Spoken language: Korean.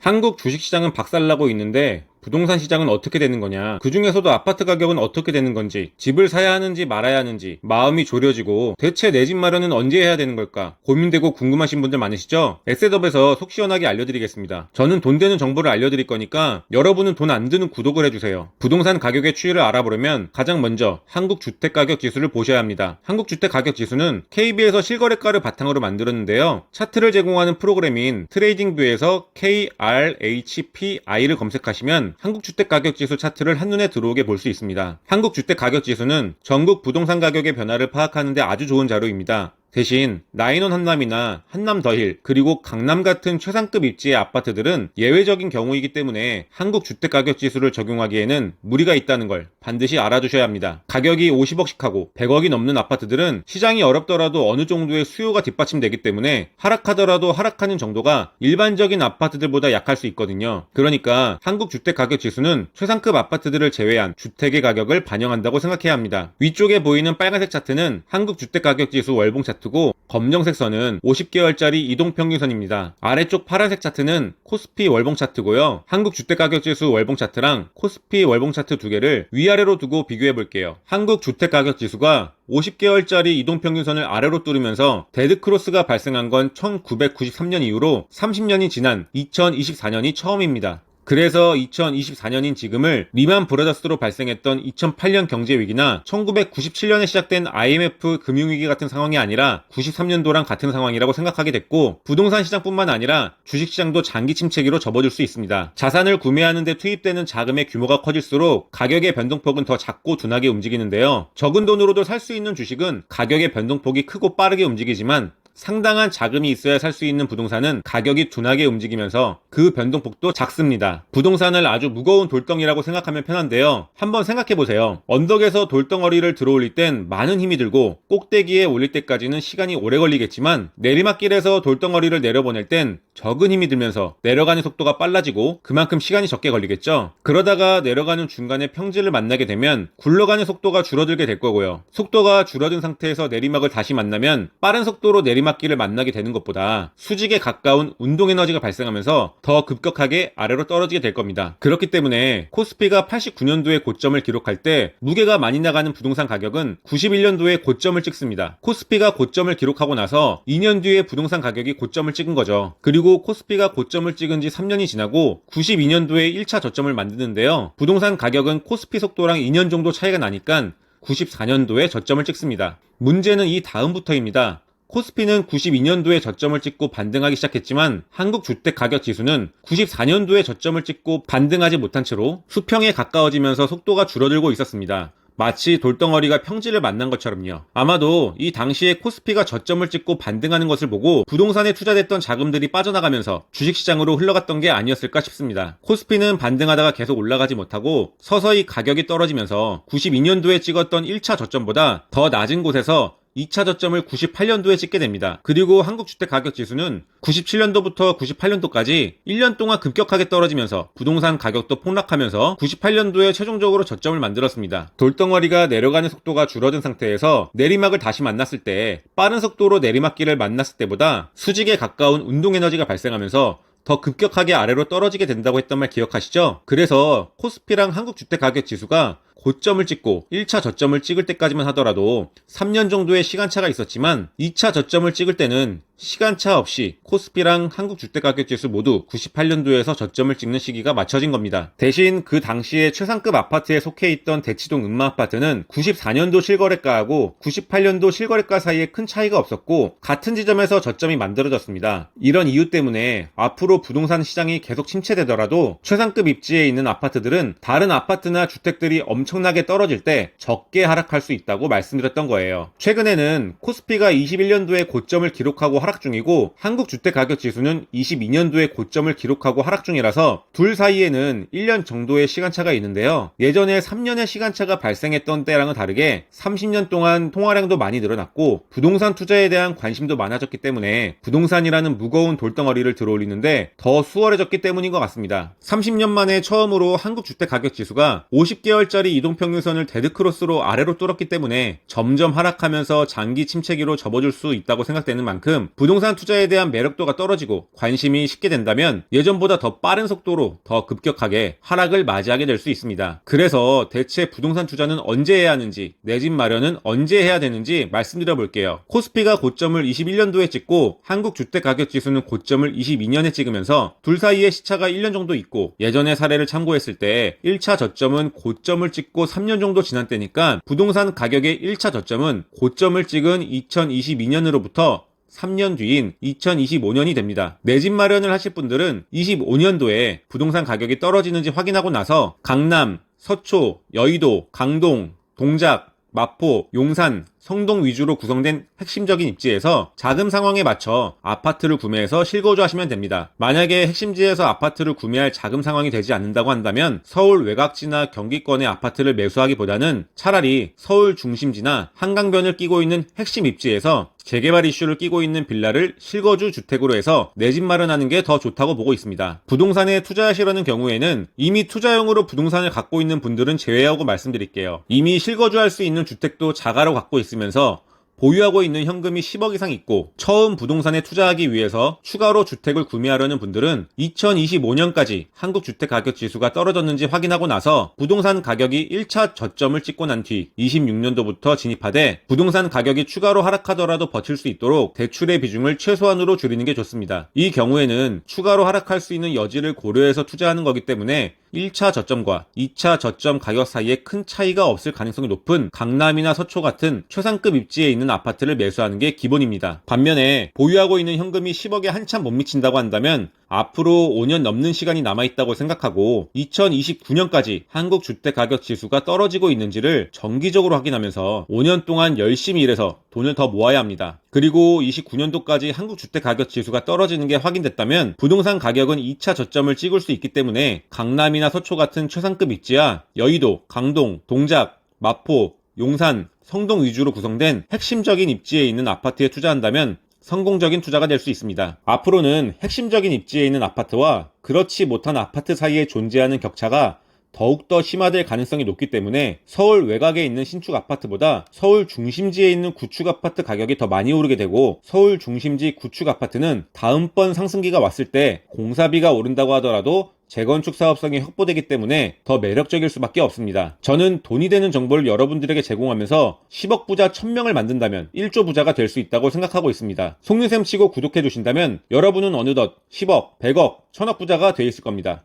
한국 주식시장은 박살나고 있는데 부동산 시장은 어떻게 되는 거냐, 그 중에서도 아파트 가격은 어떻게 되는 건지, 집을 사야 하는지 말아야 하는지 마음이 졸여지고 대체 내 집 마련은 언제 해야 되는 걸까 고민되고 궁금하신 분들 많으시죠? 에셋업에서 속 시원하게 알려드리겠습니다. 저는 돈 되는 정보를 알려드릴 거니까 여러분은 돈 안 드는 구독을 해주세요. 부동산 가격의 추이를 알아보려면 가장 먼저 한국주택가격지수를 보셔야 합니다. 한국주택가격지수는 KB에서 실거래가를 바탕으로 만들었는데요, 차트를 제공하는 프로그램인 트레이딩뷰에서 KRHPI를 검색하시면 한국주택가격지수 차트를 한눈에 들어오게 볼 수 있습니다. 한국주택가격지수는 전국 부동산 가격의 변화를 파악하는 데 아주 좋은 자료입니다. 대신 나인원 한남이나 한남 더힐, 그리고 강남 같은 최상급 입지의 아파트들은 예외적인 경우이기 때문에 한국주택가격지수를 적용하기에는 무리가 있다는 걸 반드시 알아두셔야 합니다. 가격이 50억씩 하고 100억이 넘는 아파트들은 시장이 어렵더라도 어느 정도의 수요가 뒷받침되기 때문에 하락하더라도 하락하는 정도가 일반적인 아파트들보다 약할 수 있거든요. 그러니까 한국주택가격지수는 최상급 아파트들을 제외한 주택의 가격을 반영한다고 생각해야 합니다. 위쪽에 보이는 빨간색 차트는 한국주택가격지수 월봉 차트 고 검정색 선은 50개월짜리 이동평균선입니다. 아래쪽 파란색 차트는 코스피 월봉 차트고요. 한국주택가격지수 월봉 차트랑 코스피 월봉 차트 두 개를 위아래로 두고 비교해 볼게요. 한국주택가격지수가 50개월짜리 이동평균선을 아래로 뚫으면서 데드크로스가 발생한 건 1993년 이후로 30년이 지난 2024년이 처음입니다. 그래서 2024년인 지금을 리만 브라더스로 발생했던 2008년 경제위기나 1997년에 시작된 IMF 금융위기 같은 상황이 아니라 93년도랑 같은 상황이라고 생각하게 됐고, 부동산 시장뿐만 아니라 주식시장도 장기 침체기로 접어들 수 있습니다. 자산을 구매하는 데 투입되는 자금의 규모가 커질수록 가격의 변동폭은 더 작고 둔하게 움직이는데요, 적은 돈으로도 살 수 있는 주식은 가격의 변동폭이 크고 빠르게 움직이지만 상당한 자금이 있어야 살 수 있는 부동산은 가격이 둔하게 움직이면서 그 변동폭도 작습니다. 부동산을 아주 무거운 돌덩이라고 생각하면 편한데요, 한번 생각해보세요. 언덕에서 돌덩어리를 들어올릴 땐 많은 힘이 들고 꼭대기에 올릴 때까지는 시간이 오래 걸리겠지만, 내리막길에서 돌덩어리를 내려보낼 땐 적은 힘이 들면서 내려가는 속도가 빨라지고 그만큼 시간이 적게 걸리겠죠. 그러다가 내려가는 중간에 평지를 만나게 되면 굴러가는 속도가 줄어들게 될 거고요. 속도가 줄어든 상태에서 내리막을 다시 만나면 빠른 속도로 내리막길을 만나게 되는 것보다 수직에 가까운 운동에너지가 발생하면서 더 급격하게 아래로 떨어지게 될 겁니다. 그렇기 때문에 코스피가 89년도에 고점을 기록할 때 무게가 많이 나가는 부동산 가격은 91년도에 고점을 찍습니다. 코스피가 고점을 기록하고 나서 2년 뒤에 부동산 가격이 고점을 찍은 거죠. 그리고 코스피가 고점을 찍은 지 3년이 지나고 92년도에 1차 저점을 만드는데요, 부동산 가격은 코스피 속도랑 2년 정도 차이가 나니까 94년도에 저점을 찍습니다. 문제는 이 다음부터입니다. 코스피는 92년도에 저점을 찍고 반등하기 시작했지만 한국주택가격지수는 94년도에 저점을 찍고 반등하지 못한 채로 수평에 가까워지면서 속도가 줄어들고 있었습니다. 마치 돌덩어리가 평지를 만난 것처럼요. 아마도 이 당시에 코스피가 저점을 찍고 반등하는 것을 보고 부동산에 투자됐던 자금들이 빠져나가면서 주식시장으로 흘러갔던 게 아니었을까 싶습니다. 코스피는 반등하다가 계속 올라가지 못하고 서서히 가격이 떨어지면서 92년도에 찍었던 1차 저점보다 더 낮은 곳에서 2차 저점을 98년도에 찍게 됩니다. 그리고 한국주택가격지수는 97년도부터 98년도까지 1년 동안 급격하게 떨어지면서 부동산 가격도 폭락하면서 98년도에 최종적으로 저점을 만들었습니다. 돌덩어리가 내려가는 속도가 줄어든 상태에서 내리막을 다시 만났을 때 빠른 속도로 내리막길을 만났을 때보다 수직에 가까운 운동에너지가 발생하면서 더 급격하게 아래로 떨어지게 된다고 했던 말 기억하시죠? 그래서 코스피랑 한국주택가격지수가 고점을 찍고 1차 저점을 찍을 때까지만 하더라도 3년 정도의 시간차가 있었지만 2차 저점을 찍을 때는 시간차 없이 코스피랑 한국주택가격지수 모두 98년도에서 저점을 찍는 시기가 맞춰진 겁니다. 대신 그 당시에 최상급 아파트에 속해 있던 대치동 음마아파트는 94년도 실거래가하고 98년도 실거래가 사이에 큰 차이가 없었고 같은 지점에서 저점이 만들어졌습니다. 이런 이유 때문에 앞으로 부동산 시장이 계속 침체되더라도 최상급 입지에 있는 아파트들은 다른 아파트나 주택들이 엄청나게 떨어질 때 적게 하락할 수 있다고 말씀드렸던 거예요. 최근에는 코스피가 21년도에 고점을 기록하고 하락 중이고 한국주택가격지수는 22년도에 고점을 기록하고 하락 중이라서 둘 사이에는 1년 정도의 시간차가 있는데요, 예전에 3년의 시간차가 발생했던 때랑은 다르게 30년 동안 통화량도 많이 늘어났고 부동산 투자에 대한 관심도 많아졌기 때문에 부동산이라는 무거운 돌덩어리를 들어올리는데 더 수월해졌기 때문인 것 같습니다. 30년 만에 처음으로 한국주택가격지수가 50개월짜리 이동평균선을 데드크로스로 아래로 뚫었기 때문에 점점 하락하면서 장기 침체기로 접어들 수 있다고 생각되는 만큼 부동산 투자에 대한 매력도가 떨어지고 관심이 식게 된다면 예전보다 더 빠른 속도로 더 급격하게 하락을 맞이하게 될 수 있습니다. 그래서 대체 부동산 투자는 언제 해야 하는지, 내 집 마련은 언제 해야 되는지 말씀드려 볼게요. 코스피가 고점을 21년도에 찍고 한국주택가격지수는 고점을 22년에 찍으면서 둘 사이에 시차가 1년 정도 있고, 예전의 사례를 참고했을 때 1차 저점은 고점을 찍고 3년 정도 지난 때니까 부동산 가격의 1차 저점은 고점을 찍은 2022년으로부터 3년 뒤인 2025년이 됩니다. 내 집 마련을 하실 분들은 25년도에 부동산 가격이 떨어지는지 확인하고 나서 강남, 서초, 여의도, 강동, 동작, 마포, 용산, 성동 위주로 구성된 핵심적인 입지에서 자금 상황에 맞춰 아파트를 구매해서 실거주하시면 됩니다. 만약에 핵심지에서 아파트를 구매할 자금 상황이 되지 않는다고 한다면 서울 외곽지나 경기권의 아파트를 매수하기보다는 차라리 서울 중심지나 한강변을 끼고 있는 핵심 입지에서 재개발 이슈를 끼고 있는 빌라를 실거주 주택으로 해서 내 집 마련하는 게 더 좋다고 보고 있습니다. 부동산에 투자하시려는 경우에는 이미 투자용으로 부동산을 갖고 있는 분들은 제외하고 말씀드릴게요. 이미 실거주할 수 있는 주택도 자가로 갖고 있으면서 보유하고 있는 현금이 10억 이상 있고 처음 부동산에 투자하기 위해서 추가로 주택을 구매하려는 분들은 2025년까지 한국주택가격지수가 떨어졌는지 확인하고 나서 부동산 가격이 1차 저점을 찍고 난 뒤 26년도부터 진입하되 부동산 가격이 추가로 하락하더라도 버틸 수 있도록 대출의 비중을 최소한으로 줄이는 게 좋습니다. 이 경우에는 추가로 하락할 수 있는 여지를 고려해서 투자하는 거기 때문에 1차 저점과 2차 저점 가격 사이에 큰 차이가 없을 가능성이 높은 강남이나 서초 같은 최상급 입지에 있는 아파트를 매수하는 게 기본입니다. 반면에 보유하고 있는 현금이 10억에 한참 못 미친다고 한다면 앞으로 5년 넘는 시간이 남아있다고 생각하고 2029년까지 한국 주택가격 지수가 떨어지고 있는지를 정기적으로 확인하면서 5년 동안 열심히 일해서 돈을 더 모아야 합니다. 그리고 29년도까지 한국 주택가격 지수가 떨어지는 게 확인됐다면 부동산 가격은 2차 저점을 찍을 수 있기 때문에 강남이나 서초 같은 최상급 입지야 여의도, 강동, 동작, 마포, 용산, 성동 위주로 구성된 핵심적인 입지에 있는 아파트에 투자한다면 성공적인 투자가 될 수 있습니다. 앞으로는 핵심적인 입지에 있는 아파트와 그렇지 못한 아파트 사이에 존재하는 격차가 더욱더 심화될 가능성이 높기 때문에 서울 외곽에 있는 신축 아파트보다 서울 중심지에 있는 구축 아파트 가격이 더 많이 오르게 되고, 서울 중심지 구축 아파트는 다음번 상승기가 왔을 때 공사비가 오른다고 하더라도 재건축 사업성이 확보되기 때문에 더 매력적일 수밖에 없습니다. 저는 돈이 되는 정보를 여러분들에게 제공하면서 10억 부자 1000명을 만든다면 1조 부자가 될 수 있다고 생각하고 있습니다. 속눈샘 치고 구독해 주신다면 여러분은 어느덧 10억, 100억, 1000억 부자가 돼 있을 겁니다.